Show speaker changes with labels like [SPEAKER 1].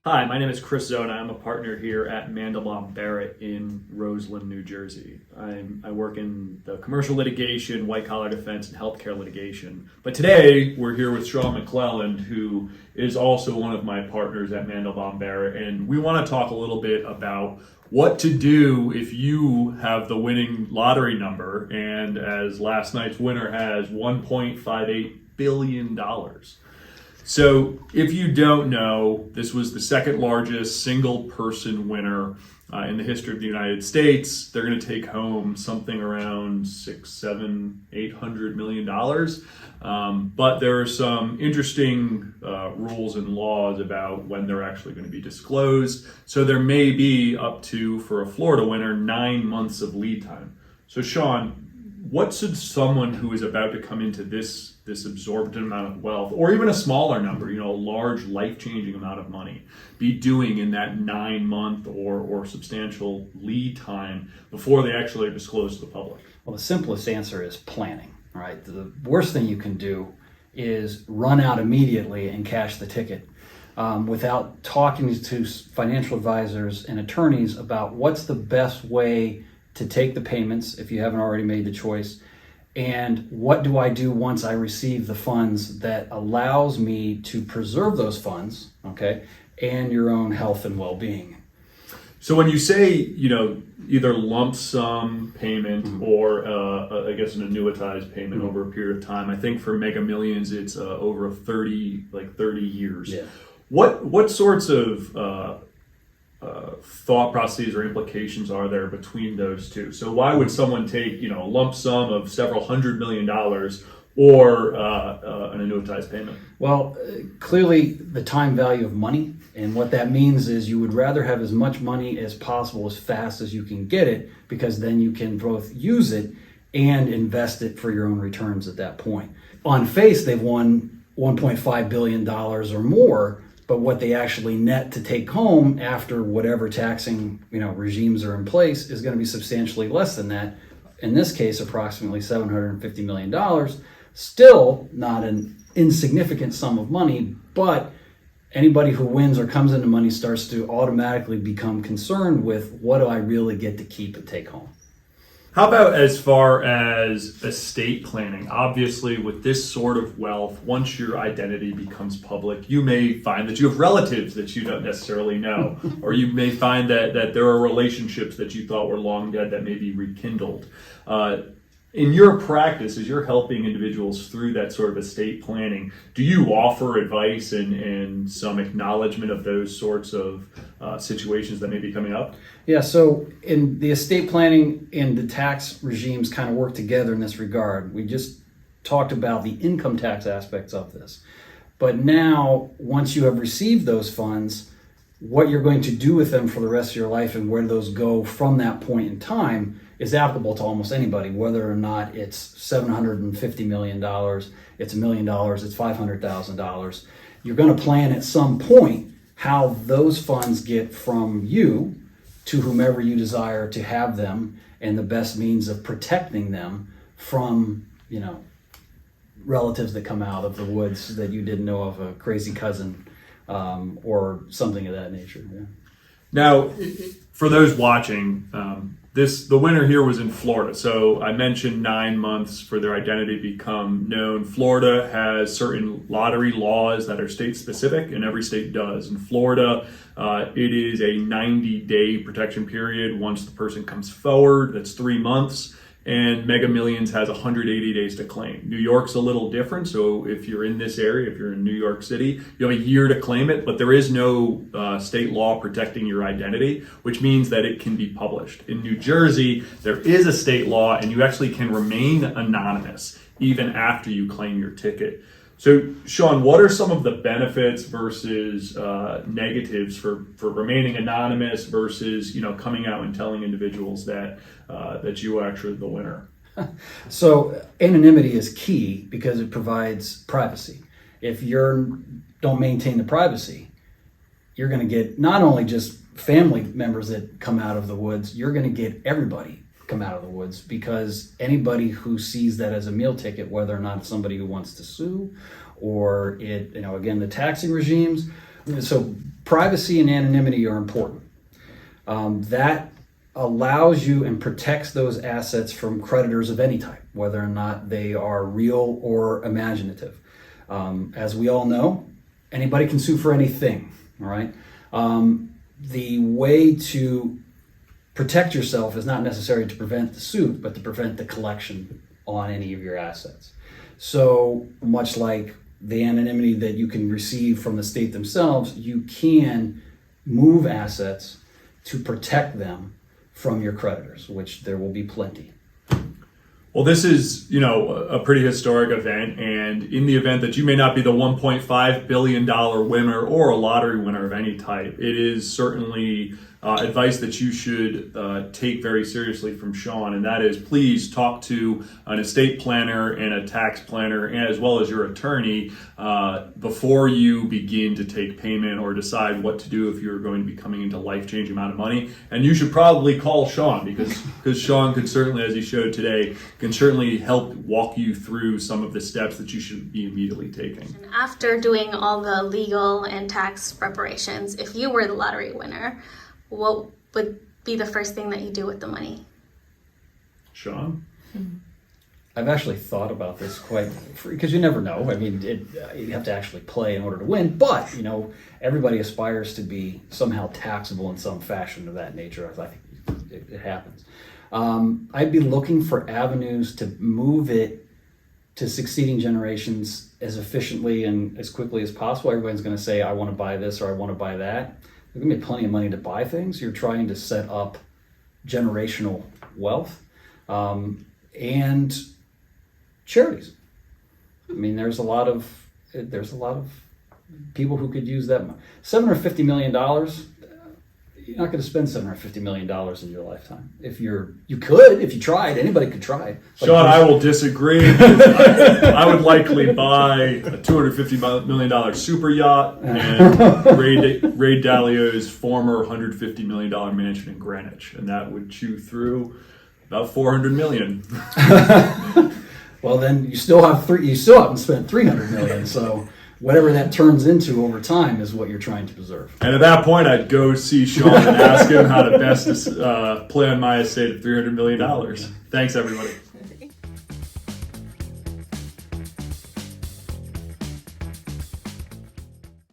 [SPEAKER 1] Hi, my name is Chris Zona. I'm a partner here at Mandelbaum Barrett in Roseland, New Jersey. I work in the commercial litigation, white collar defense, and healthcare litigation. But today we're here with Shawn McClelland, who is also one of my partners at Mandelbaum Barrett, and we want to talk a little bit about what to do if you have the winning lottery number, and as last night's winner has $1.58 billion. So if you don't know, this was the second largest single person winner in the history of the United States. They're going to take home something around $800 million. But there are some interesting rules and laws about when they're actually going to be disclosed. So there may be up to, for a Florida winner, 9 months of lead time. So Shawn, what should someone who is about to come into this absorbent amount of wealth, or even a smaller number, a large life-changing amount of money, be doing in that 9 month or substantial lead time before they actually disclose to the public?
[SPEAKER 2] Well, the simplest answer is planning, right? The worst thing you can do is run out immediately and cash the ticket without talking to financial advisors and attorneys about what's the best way to take the payments if you haven't already made the choice, and what do I do once I receive the funds that allows me to preserve those funds, okay, and your own health and well-being.
[SPEAKER 1] So when you say, either lump sum payment or I guess an annuitized payment over a period of time, I think for Mega Millions it's over 30 years.
[SPEAKER 2] Yeah.
[SPEAKER 1] What sorts of thought processes or implications are there between those two? So why would someone take a lump sum of several $100 million or an annuitized payment?
[SPEAKER 2] Well, clearly the time value of money, and what that means is you would rather have as much money as possible as fast as you can get it, because then you can both use it and invest it for your own returns at that point. On face, they've won $1.5 billion or more, but what they actually net to take home after whatever taxing regimes are in place is going to be substantially less than that. In this case, approximately $750 million. Still not an insignificant sum of money, but anybody who wins or comes into money starts to automatically become concerned with, what do I really get to keep and take home?
[SPEAKER 1] How about as far as estate planning? Obviously, with this sort of wealth, once your identity becomes public, you may find that you have relatives that you don't necessarily know, or you may find that there are relationships that you thought were long dead that may be rekindled. In your practice, as you're helping individuals through that sort of estate planning, do you offer advice and some acknowledgement of those sorts of situations that may be coming up?
[SPEAKER 2] Yeah, so in the estate planning and the tax regimes kind of work together in this regard. We just talked about the income tax aspects of this. But now, once you have received those funds, what you're going to do with them for the rest of your life and where those go from that point in time is applicable to almost anybody, whether or not it's $750 million, it's $1 million, it's $500,000. You're going to plan at some point how those funds get from you to whomever you desire to have them, and the best means of protecting them from, relatives that come out of the woods that you didn't know of, a crazy cousin, or something of that nature. Yeah.
[SPEAKER 1] Now, for those watching, the winner here was in Florida. So I mentioned 9 months for their identity to become known. Florida has certain lottery laws that are state specific, and every state does. In Florida, it is a 90-day protection period. Once the person comes forward, that's 3 months. And Mega Millions has 180 days to claim. New York's a little different, so if you're in this area, if you're in New York City, you have a year to claim it, but there is no state law protecting your identity, which means that it can be published. In New Jersey, there is a state law, and you actually can remain anonymous even after you claim your ticket. So, Shawn, what are some of the benefits versus negatives for remaining anonymous versus coming out and telling individuals that you are actually the winner?
[SPEAKER 2] So, anonymity is key because it provides privacy. If you don't maintain the privacy, you're going to get not only just family members that come out of the woods, you're going to get everybody come out of the woods, because anybody who sees that as a meal ticket, whether or not it's somebody who wants to sue or again, the taxing regimes. So privacy and anonymity are important. That allows you and protects those assets from creditors of any type, whether or not they are real or imaginative. As we all know, anybody can sue for anything, all right? The way to protect yourself is not necessarily to prevent the suit, but to prevent the collection on any of your assets. So much like the anonymity that you can receive from the state themselves, you can move assets to protect them from your creditors, which there will be plenty.
[SPEAKER 1] Well, this is, a pretty historic event, and in the event that you may not be the $1.5 billion winner or a lottery winner of any type, it is certainly advice that you should take very seriously from Shawn, and that is please talk to an estate planner and a tax planner, and as well as your attorney, before you begin to take payment or decide what to do if you're going to be coming into a life-changing amount of money. And you should probably call Shawn because Shawn could certainly, as he showed today, can certainly help walk you through some of the steps that you should be immediately taking.
[SPEAKER 3] After doing all the legal and tax preparations, if you were the lottery winner, what would be the first thing that you do with the money?
[SPEAKER 1] Shawn?
[SPEAKER 2] I've actually thought about this quite, because you never know. I mean, you have to actually play in order to win, but, everybody aspires to be somehow taxable in some fashion of that nature. I think it happens. I'd be looking for avenues to move it to succeeding generations as efficiently and as quickly as possible. Everybody's going to say, I want to buy this or I want to buy that. There's going to be plenty of money to buy things. You're trying to set up generational wealth and charities. I mean, there's a lot of people who could use that. $750 million. You're not going to spend $750 million in your lifetime. If you tried, anybody could try.
[SPEAKER 1] Shawn, I will disagree. I would likely buy a $250 million super yacht and Ray Dalio's former $150 million mansion in Greenwich, and that would chew through about $400 million.
[SPEAKER 2] Well, then you still haven't spent $300 million. So whatever that turns into over time is what you're trying to preserve.
[SPEAKER 1] And at that point, I'd go see Shawn and ask him how to best play on my estate of $300 million. Thanks, everybody.